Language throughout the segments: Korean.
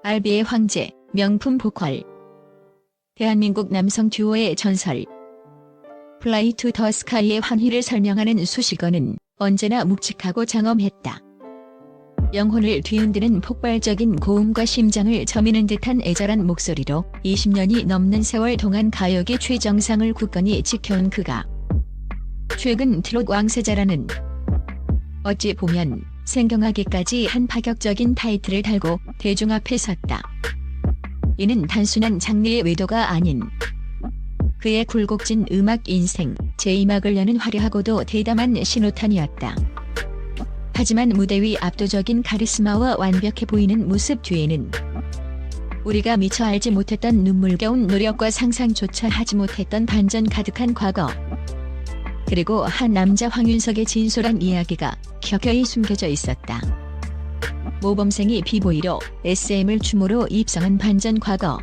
알비의 황제, 명품 보컬. 대한민국 남성 듀오의 전설. 플라이 투 더 스카이의 환희를 설명하는 수식어는 언제나 묵직하고 장엄했다. 영혼을 뒤흔드는 폭발적인 고음과 심장을 저미는 듯한 애절한 목소리로 20년이 넘는 세월 동안 가요계 최정상을 굳건히 지켜온 그가 최근 트롯 왕세자라는 어찌 보면 생경하기까지 한 파격적인 타이틀을 달고 대중 앞에 섰다. 이는 단순한 장르의 외도가 아닌 그의 굴곡진 음악 인생, 제2막을 여는 화려하고도 대담한 신호탄이었다. 하지만 무대 위 압도적인 카리스마와 완벽해 보이는 모습 뒤에는 우리가 미처 알지 못했던 눈물겨운 노력과 상상조차 하지 못했던 반전 가득한 과거, 그리고 한 남자 황윤석의 진솔한 이야기가 켜켜이 숨겨져 있었다. 모범생이 비보이로 SM을 춤으로 입성한 반전 과거.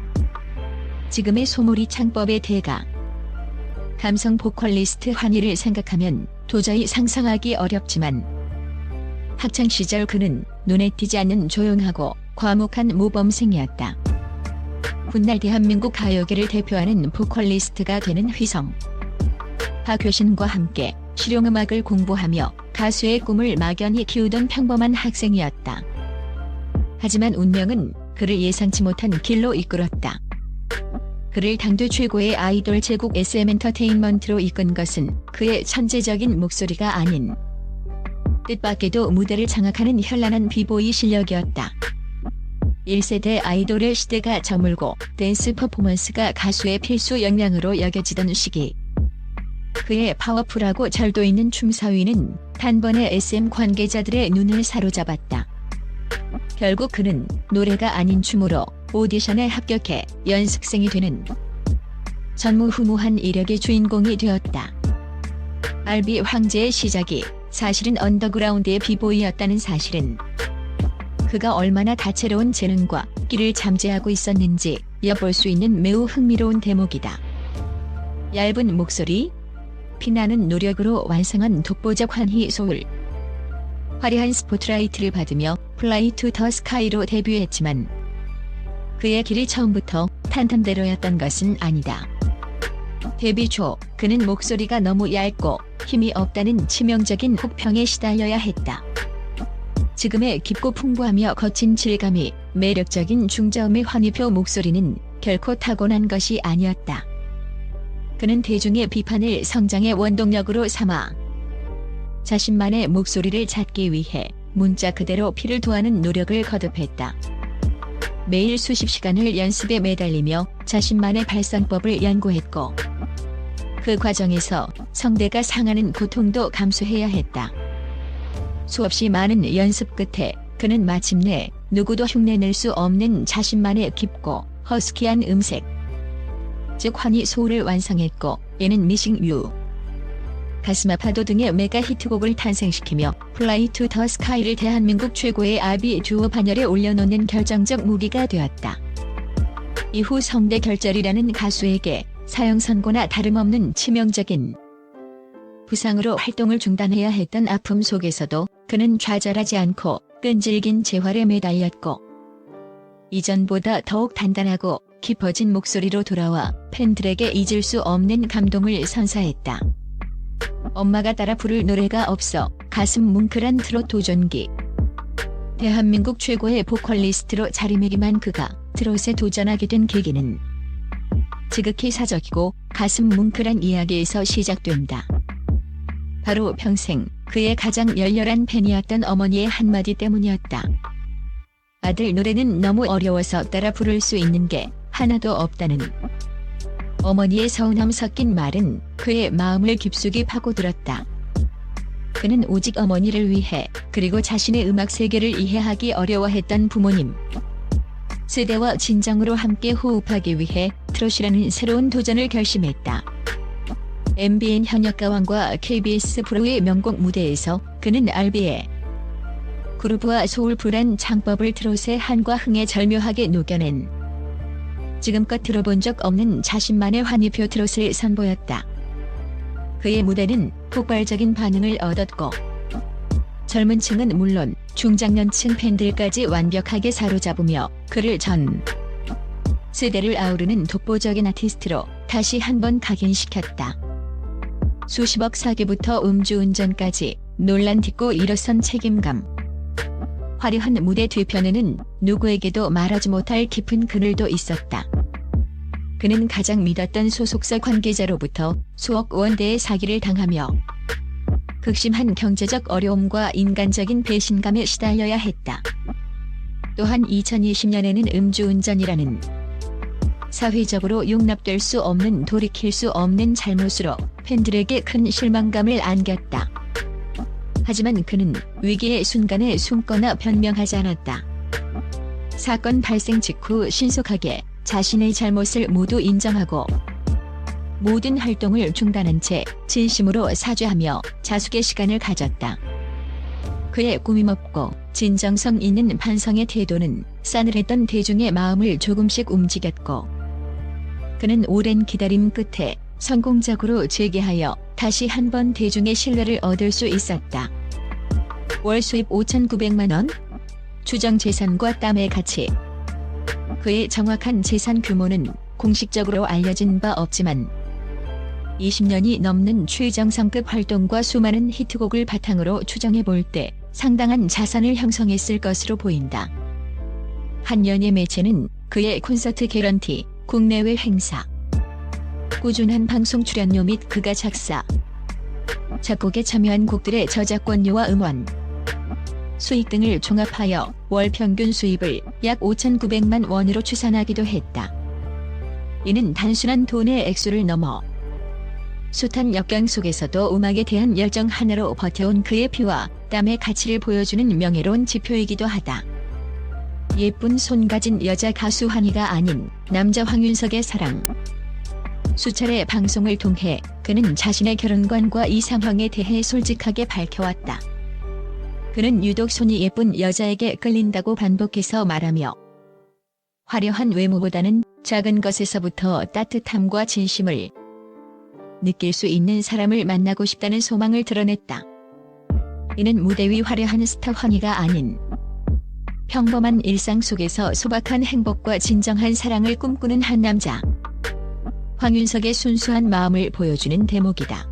지금의 소몰이 창법의 대가. 감성 보컬리스트 환희를 생각하면 도저히 상상하기 어렵지만 학창시절 그는 눈에 띄지 않는 조용하고 과묵한 모범생이었다. 훗날 대한민국 가요계를 대표하는 보컬리스트가 되는 휘성. 박효신과 함께 실용음악을 공부하며 가수의 꿈을 막연히 키우던 평범한 학생이었다. 하지만 운명은 그를 예상치 못한 길로 이끌었다. 그를 당대 최고의 아이돌 제국 SM엔터테인먼트로 이끈 것은 그의 천재적인 목소리가 아닌 뜻밖에도 무대를 장악하는 현란한 비보이 실력이었다. 1세대 아이돌의 시대가 저물고 댄스 퍼포먼스가 가수의 필수 역량으로 여겨지던 시기. 그의 파워풀하고 절도 있는 춤사위는 단번에 SM 관계자들의 눈을 사로잡았다. 결국 그는 노래가 아닌 춤으로 오디션에 합격해 연습생이 되는 전무후무한 이력의 주인공이 되었다. 알비 황제의 시작이 사실은 언더그라운드의 비보이였다는 사실은 그가 얼마나 다채로운 재능과 끼를 잠재하고 있었는지 엿볼 수 있는 매우 흥미로운 대목이다. 얇은 목소리, 피나는 노력으로 완성한 독보적 환희 소울. 화려한 스포트라이트를 받으며 플라이 투 더 스카이로 데뷔했지만 그의 길이 처음부터 탄탄대로였던 것은 아니다. 데뷔 초 그는 목소리가 너무 얇고 힘이 없다는 치명적인 혹평에 시달려야 했다. 지금의 깊고 풍부하며 거친 질감이 매력적인 중저음의 환희표 목소리는 결코 타고난 것이 아니었다. 그는 대중의 비판을 성장의 원동력으로 삼아 자신만의 목소리를 찾기 위해 문자 그대로 피를 토하는 노력을 거듭했다. 매일 수십 시간을 연습에 매달리며 자신만의 발성법을 연구했고 그 과정에서 성대가 상하는 고통도 감수해야 했다. 수없이 많은 연습 끝에 그는 마침내 누구도 흉내낼 수 없는 자신만의 깊고 허스키한 음색, 즉 환희 소울을 완성했고 이는 미싱 유, 가슴 아파도 등의 메가 히트곡을 탄생시키며 플라이 투 더 스카이를 대한민국 최고의 알비 듀오 반열에 올려놓는 결정적 무기가 되었다. 이후 성대 결절이라는 가수에게 사형 선고나 다름없는 치명적인 부상으로 활동을 중단해야 했던 아픔 속에서도 그는 좌절하지 않고 끈질긴 재활에 매달렸고 이전보다 더욱 단단하고 깊어진 목소리로 돌아와 팬들에게 잊을 수 없는 감동을 선사했다. 엄마가 따라 부를 노래가 없어 가슴 뭉클한 트롯 도전기. 대한민국 최고의 보컬리스트로 자리매김한 그가 트롯에 도전하게 된 계기는 지극히 사적이고 가슴 뭉클한 이야기에서 시작된다. 바로 평생 그의 가장 열렬한 팬이었던 어머니의 한마디 때문이었다. 아들 노래는 너무 어려워서 따라 부를 수 있는 게 하나도 없다는 어머니의 서운함 섞인 말은 그의 마음을 깊숙이 파고들었다. 그는 오직 어머니를 위해 그리고 자신의 음악 세계를 이해하기 어려워했던 부모님 세대와 진정으로 함께 호흡하기 위해 트롯이라는 새로운 도전을 결심했다. MBN 현역가왕과 KBS 프로의 명곡 무대에서 그는 알비의 그루브와 소울풀한 창법을 트롯의 한과 흥에 절묘하게 녹여낸 지금껏 들어본 적 없는 자신만의 환희표 트롯을 선보였다. 그의 무대는 폭발적인 반응을 얻었고 젊은 층은 물론 중장년층 팬들까지 완벽하게 사로잡으며 그를 전 세대를 아우르는 독보적인 아티스트로 다시 한번 각인시켰다. 수십억 사기부터 음주운전까지 논란 딛고 일어선 책임감. 화려한 무대 뒤편에는 누구에게도 말하지 못할 깊은 그늘도 있었다. 그는 가장 믿었던 소속사 관계자로부터 수억 원대의 사기를 당하며 극심한 경제적 어려움과 인간적인 배신감에 시달려야 했다. 또한 2020년에는 음주운전이라는 사회적으로 용납될 수 없는 돌이킬 수 없는 잘못으로 팬들에게 큰 실망감을 안겼다. 하지만 그는 위기의 순간에 숨거나 변명하지 않았다. 사건 발생 직후 신속하게 자신의 잘못을 모두 인정하고 모든 활동을 중단한 채 진심으로 사죄하며 자숙의 시간을 가졌다. 그의 꾸밈없고 진정성 있는 반성의 태도는 싸늘했던 대중의 마음을 조금씩 움직였고 그는 오랜 기다림 끝에 성공적으로 재개하여 다시 한번 대중의 신뢰를 얻을 수 있었다. 월 수입 5,900만 원? 추정 재산과 땀의 가치. 그의 정확한 재산 규모는 공식적으로 알려진 바 없지만 20년이 넘는 최정상급 활동과 수많은 히트곡을 바탕으로 추정해 볼 때 상당한 자산을 형성했을 것으로 보인다. 한 연예 매체는 그의 콘서트 개런티, 국내외 행사, 꾸준한 방송 출연료 및 그가 작사, 작곡에 참여한 곡들의 저작권료와 음원, 수익 등을 종합하여 월 평균 수입을 약 5,900만 원으로 추산하기도 했다. 이는 단순한 돈의 액수를 넘어 숱한 역경 속에서도 음악에 대한 열정 하나로 버텨온 그의 피와 땀의 가치를 보여주는 명예로운 지표이기도 하다. 예쁜 손 가진 여자 가수 환희가 아닌 남자 황윤석의 사랑. 수차례 방송을 통해 그는 자신의 결혼관과 이상형에 대해 솔직하게 밝혀왔다. 그는 유독 손이 예쁜 여자에게 끌린다고 반복해서 말하며 화려한 외모보다는 작은 것에서부터 따뜻함과 진심을 느낄 수 있는 사람을 만나고 싶다는 소망을 드러냈다. 이는 무대 위 화려한 스타 환희가 아닌 평범한 일상 속에서 소박한 행복과 진정한 사랑을 꿈꾸는 한 남자. 황윤석의 순수한 마음을 보여주는 대목이다.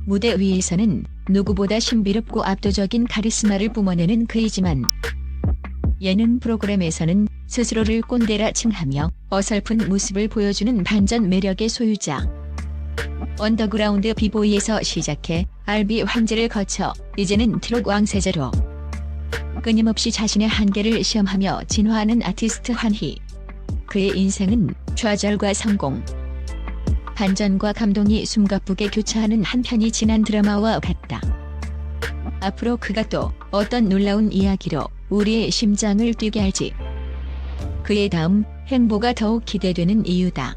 무대 위에서는 누구보다 신비롭고 압도적인 카리스마를 뿜어내는 그이지만 예능 프로그램에서는 스스로를 꼰대라 칭하며 어설픈 모습을 보여주는 반전 매력의 소유자. 언더그라운드 비보이에서 시작해 R&B 황제를 거쳐 이제는 트롯 왕세자로 끊임없이 자신의 한계를 시험하며 진화하는 아티스트 환희. 그의 인생은 좌절과 성공, 반전과 감동이 숨가쁘게 교차하는 한 편이 지난 드라마와 같다. 앞으로 그가 또 어떤 놀라운 이야기로 우리의 심장을 뛰게 할지 그의 다음 행보가 더욱 기대되는 이유다.